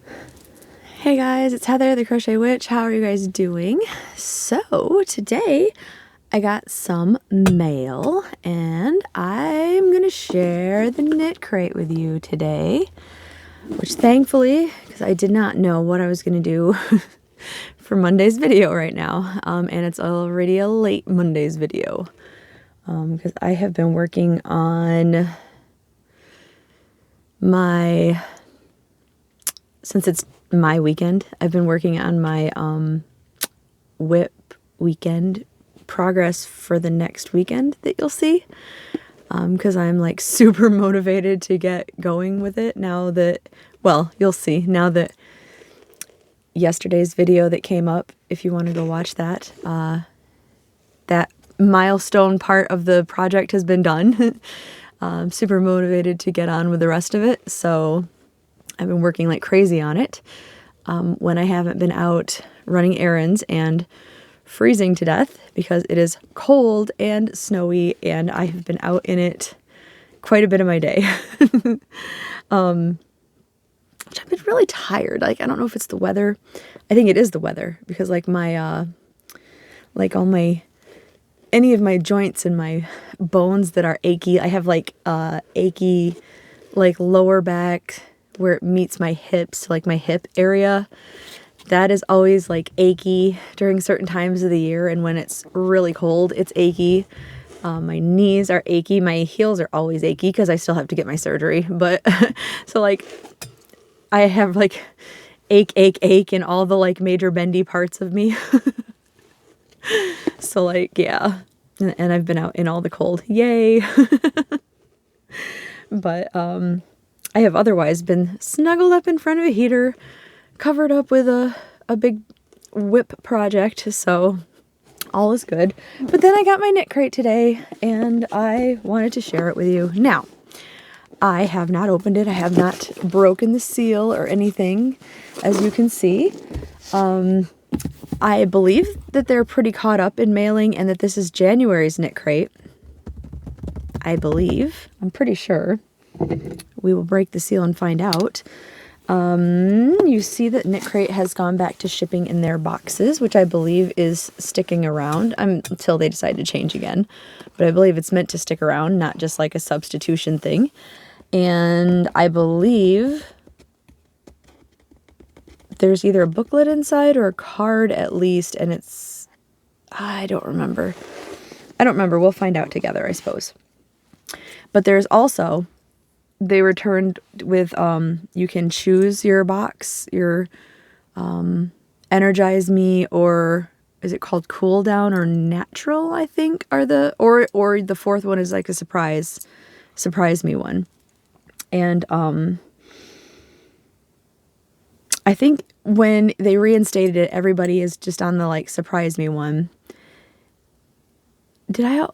Hey guys, it's Heather the Crochet Witch. How are you guys doing? So today I got some mail and I'm gonna share the Knitcrate with you today, which thankfully, because I did not know what I was gonna do for Monday's video right now, and it's already a late Monday's video because I have been working on since it's my weekend, I've been working on my whip weekend progress for the next weekend that you'll see, because I'm like super motivated to get going with it now that, well, you'll see now that yesterday's video that came up, if you want to go watch that, that milestone part of the project has been done. I'm super motivated to get on with the rest of it, so I've been working like crazy on it when I haven't been out running errands and freezing to death because it is cold and snowy and I have been out in it quite a bit of my day. Which I've been really tired. Like, I don't know if it's the weather. I think it is the weather because like my, like all my, any of my joints and my bones that are achy, I have like achy, like lower back where it meets my hips, like my hip area. That is always like achy during certain times of the year. And when it's really cold, it's achy. My knees are achy. My heels are always achy because I still have to get my surgery. But so like I have like ache in all the like major bendy parts of me. So like, yeah. And I've been out in all the cold. Yay. But I have otherwise been snuggled up in front of a heater, covered up with a big whip project, so all is good. But then I got my Knitcrate today, and I wanted to share it with you. Now, I have not opened it. I have not broken the seal or anything, as you can see. I believe that they're pretty caught up in mailing and that this is January's Knitcrate. I believe. I'm pretty sure. We will break the seal and find out. You see that Knitcrate has gone back to shipping in their boxes, which I believe is sticking around until they decide to change again. But I believe it's meant to stick around, not just like a substitution thing. And I believe there's either a booklet inside or a card at least, and it's, I don't remember. We'll find out together, I suppose. But there's also, they returned with, you can choose your box, your Energize Me, or is it called Cool Down or Natural, I think, are the, or the fourth one is like a surprise me one. And I think when they reinstated it, everybody is just on the like surprise me one.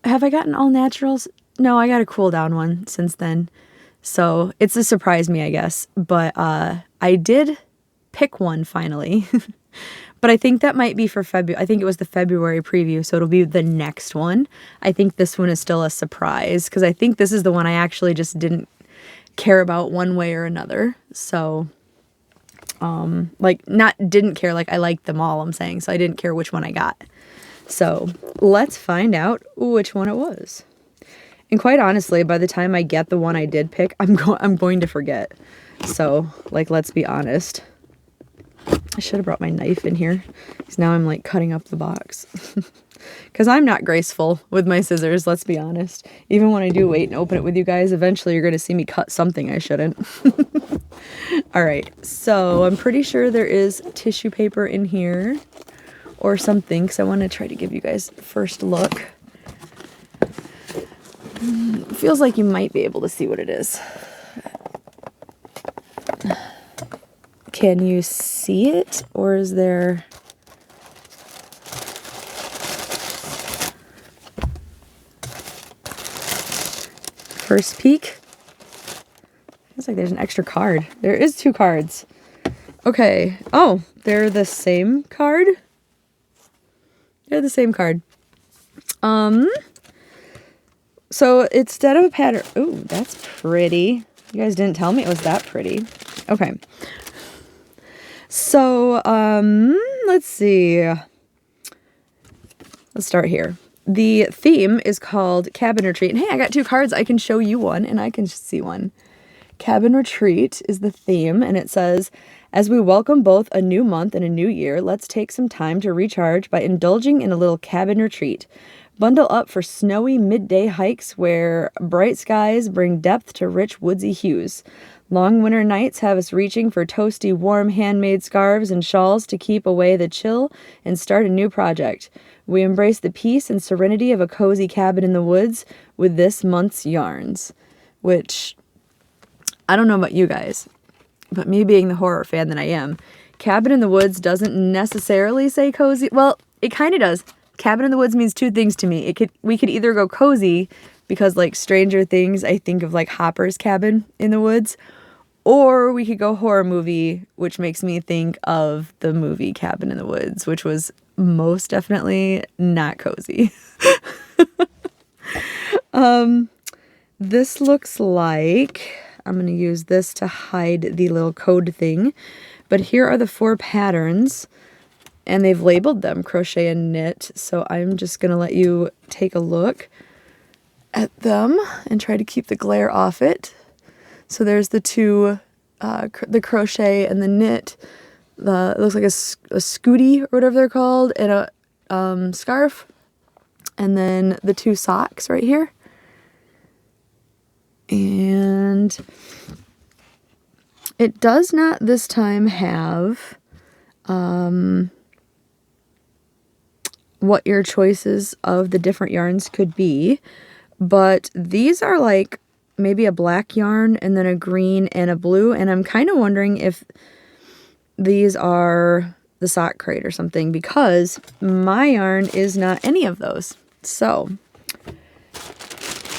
Have I gotten all naturals? No, I got a cool down one since then. So it's a surprise me, I guess. But I did pick one finally. But I think that might be for February. I think it was the February preview, so it'll be the next one. I think this one is still a surprise because I think this is the one I actually just didn't care about one way or another. So, like, not didn't care, like I liked them all, I'm saying. So I didn't care which one I got. So let's find out which one it was. And quite honestly, by the time I get the one I did pick, I'm going to forget. So, like, let's be honest. I should have brought my knife in here, because now I'm, like, cutting up the box. Because I'm not graceful with my scissors, let's be honest. Even when I do wait and open it with you guys, eventually you're going to see me cut something I shouldn't. Alright, so I'm pretty sure there is tissue paper in here, or something, because I want to try to give you guys a first look. It feels like you might be able to see what it is. Can you see it? Or is there... First peek? Looks like there's an extra card. There is 2 cards. Okay. Oh, they're the same card? They're the same card. So instead of a pattern, ooh, that's pretty. You guys didn't tell me it was that pretty. Okay. So, let's see. Let's start here. The theme is called Cabin Retreat. And hey, I got 2 cards. I can show you one and I can see one. Cabin Retreat is the theme, and it says, as we welcome both a new month and a new year, let's take some time to recharge by indulging in a little cabin retreat. Bundle up for snowy midday hikes where bright skies bring depth to rich woodsy hues. Long winter nights have us reaching for toasty, warm handmade scarves and shawls to keep away the chill and start a new project. We embrace the peace and serenity of a cozy cabin in the woods with this month's yarns. Which, I don't know about you guys, but me being the horror fan that I am, cabin in the woods doesn't necessarily say cozy. Well, it kind of does. Cabin in the woods means 2 things to me. We could either go cozy because like Stranger Things, I think of like Hopper's cabin in the woods, or we could go horror movie, which makes me think of the movie Cabin in the Woods, which was most definitely not cozy. This looks like, I'm going to use this to hide the little code thing, but here are the 4 patterns, and they've labeled them crochet and knit, so I'm just going to let you take a look at them and try to keep the glare off it. So there's the 2, the crochet and the knit. It looks like a scooty or whatever they're called, and a scarf, and then the 2 socks right here. And it does not this time have what your choices of the different yarns could be, but these are like maybe a black yarn and then a green and a blue, and I'm kind of wondering if these are the sock crate or something, because my yarn is not any of those. So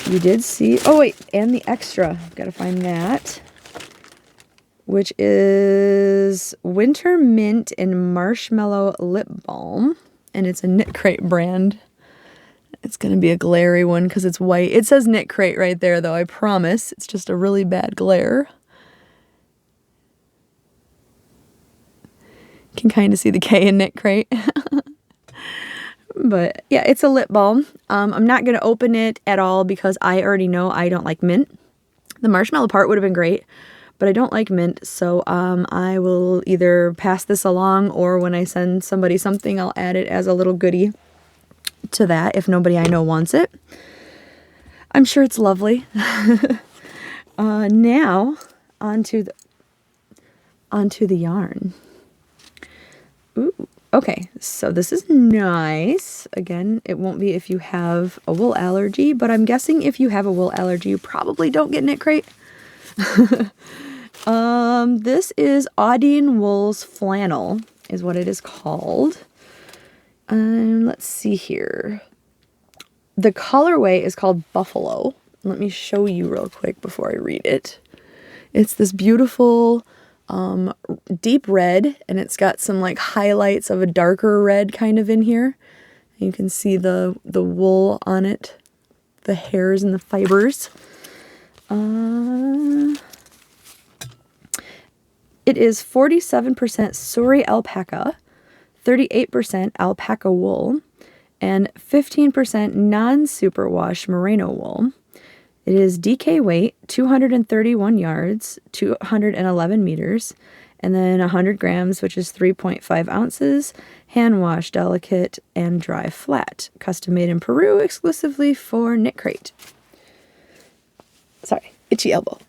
you did see, oh wait, and the extra, gotta find that, which is Winter Mint and Marshmallow Lip Balm, and it's a Knitcrate brand. It's gonna be a glary one because it's white. It says Knitcrate right there though, I promise. It's just a really bad glare. You can kind of see the K in Knitcrate. But yeah, it's a lip balm. I'm not going to open it at all because I already know I don't like mint. The marshmallow part would have been great, but I don't like mint. So I will either pass this along, or when I send somebody something, I'll add it as a little goodie to that if nobody I know wants it. I'm sure it's lovely. Now, onto the yarn. Ooh. Okay, so this is nice. Again, it won't be if you have a wool allergy, but I'm guessing if you have a wool allergy, you probably don't get Knitcrate. This is Audine Wool's Flannel, is what it is called. Let's see here. The colorway is called Buffalo. Let me show you real quick before I read it. It's this beautiful deep red, and it's got some like highlights of a darker red kind of in here. You can see the wool on it, the hairs and the fibers. It is 47% Suri alpaca, 38% alpaca wool, and 15% non-superwash merino wool. It is DK weight, 231 yards, 211 meters, and then 100 grams, which is 3.5 ounces, hand wash, delicate, and dry flat. Custom made in Peru, exclusively for Knitcrate. Sorry, itchy elbow.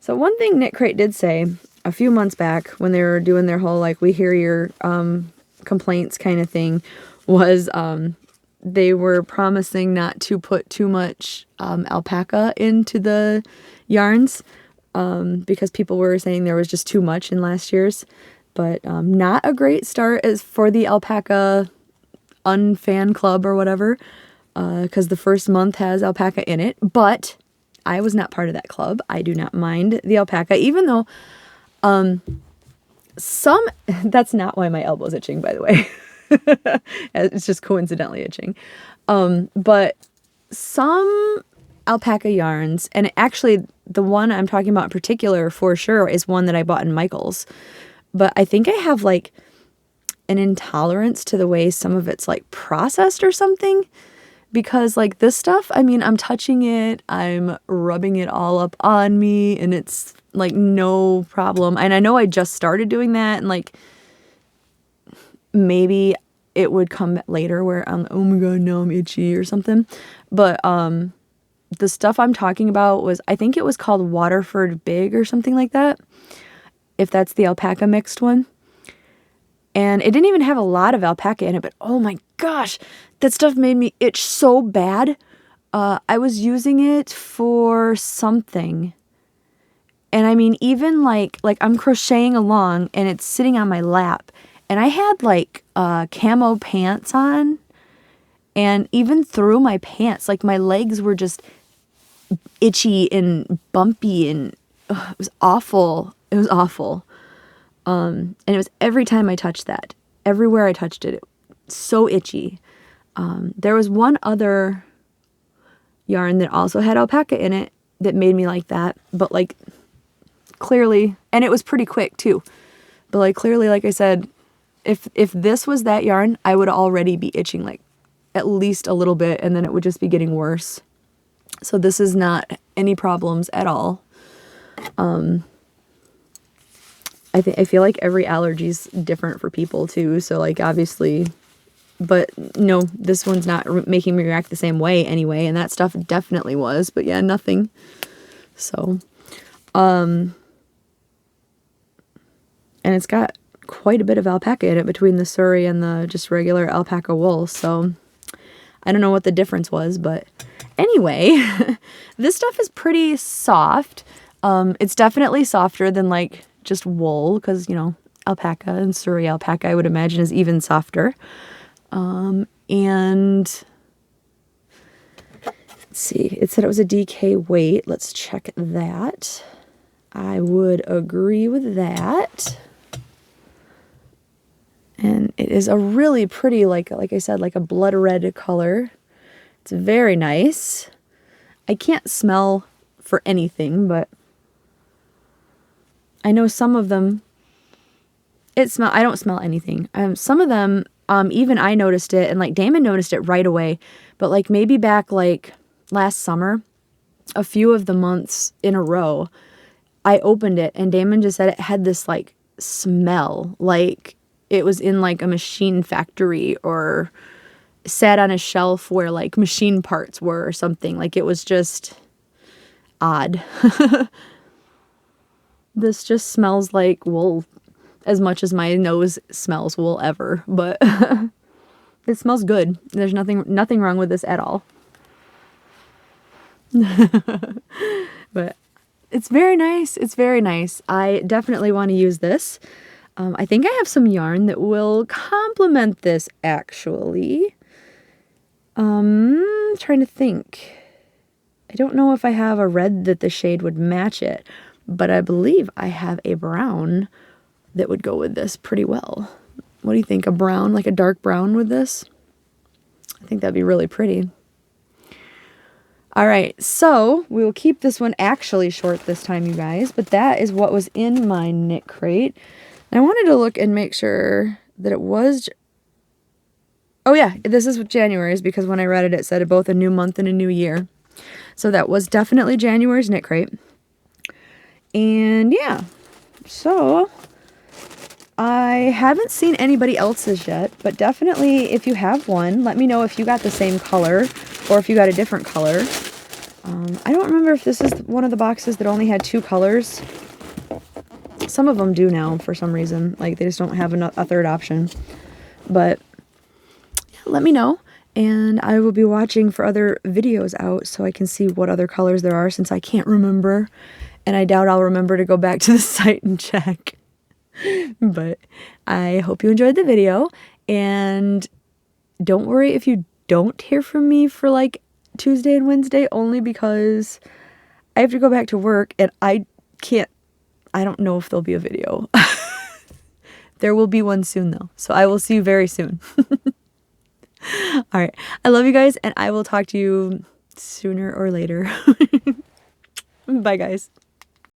So one thing Knitcrate did say a few months back when they were doing their whole, like, we hear your complaints kind of thing, was they were promising not to put too much alpaca into the yarns because people were saying there was just too much in last year's. But not a great start as for the alpaca unfan club or whatever, because the first month has alpaca in it. But I was not part of that club. I do not mind the alpaca, even though that's not why my elbow's itching, by the way. It's just coincidentally itching. But some alpaca yarns, and actually the one I'm talking about in particular for sure is one that I bought in Michael's. But I think I have like an intolerance to the way some of it's like processed or something. Because like this stuff, I mean, I'm touching it, I'm rubbing it all up on me, and it's like no problem. And I know I just started doing that, and like maybe it would come later where I'm, oh my God, now I'm itchy or something. But the stuff I'm talking about was, I think it was called Waterford Big or something like that, if that's the alpaca mixed one. And it didn't even have a lot of alpaca in it, but oh my gosh, that stuff made me itch so bad. I was using it for something. And I mean, even like I'm crocheting along and it's sitting on my lap. And I had like camo pants on. And even through my pants, like my legs were just itchy and bumpy, and it was awful. It was awful. And it was every time I touched that, everywhere I touched it, it was so itchy. There was one other yarn that also had alpaca in it that made me like that, but like clearly, and it was pretty quick too, but like clearly, like I said, if this was that yarn, I would already be itching like at least a little bit, and then it would just be getting worse. So this is not any problems at all. I feel like every allergy's different for people too. So like obviously, but no, this one's not making me react the same way anyway. And that stuff definitely was, but yeah, nothing. So, and it's got quite a bit of alpaca in it between the Surrey and the just regular alpaca wool. So I don't know what the difference was, but anyway, this stuff is pretty soft. It's definitely softer than like just wool, because, you know, alpaca and Surrey alpaca, I would imagine, is even softer. And let's see, it said it was a DK weight. Let's check that. I would agree with that. And it is a really pretty, like I said, like a blood red color. It's very nice. I can't smell for anything, but I know some of them, I don't smell anything. Some of them, even I noticed it, and like Damon noticed it right away, but like maybe back like last summer, a few of the months in a row, I opened it and Damon just said it had this like smell, like it was in like a machine factory or sat on a shelf where like machine parts were or something. Like it was just odd. This just smells like wool as much as my nose smells wool ever, but it smells good. There's nothing wrong with this at all. But it's very nice. It's very nice. I definitely want to use this. I think I have some yarn that will complement this actually. Trying to think. I don't know if I have a red that the shade would match it, but I believe I have a brown that would go with this pretty well. What do you think? A brown, like a dark brown with this? I think that'd be really pretty. All right, so we will keep this one actually short this time, you guys, but that is what was in my knit crate. And I wanted to look and make sure that it was... Oh yeah, this is January's, because when I read it, it said both a new month and a new year. So that was definitely January's knit crate. And yeah, so I haven't seen anybody else's yet, but definitely if you have one, let me know if you got the same color or if you got a different color. I don't remember if this is one of the boxes that only had 2 colors. Some of them do now for some reason, like they just don't have a third option. But yeah, let me know, and I will be watching for other videos out so I can see what other colors there are, since I can't remember. And I doubt I'll remember to go back to the site and check. But I hope you enjoyed the video. And don't worry if you don't hear from me for like Tuesday and Wednesday, only because I have to go back to work and I don't know if there'll be a video. There will be one soon though. So I will see you very soon. All right. I love you guys, and I will talk to you sooner or later. Bye, guys.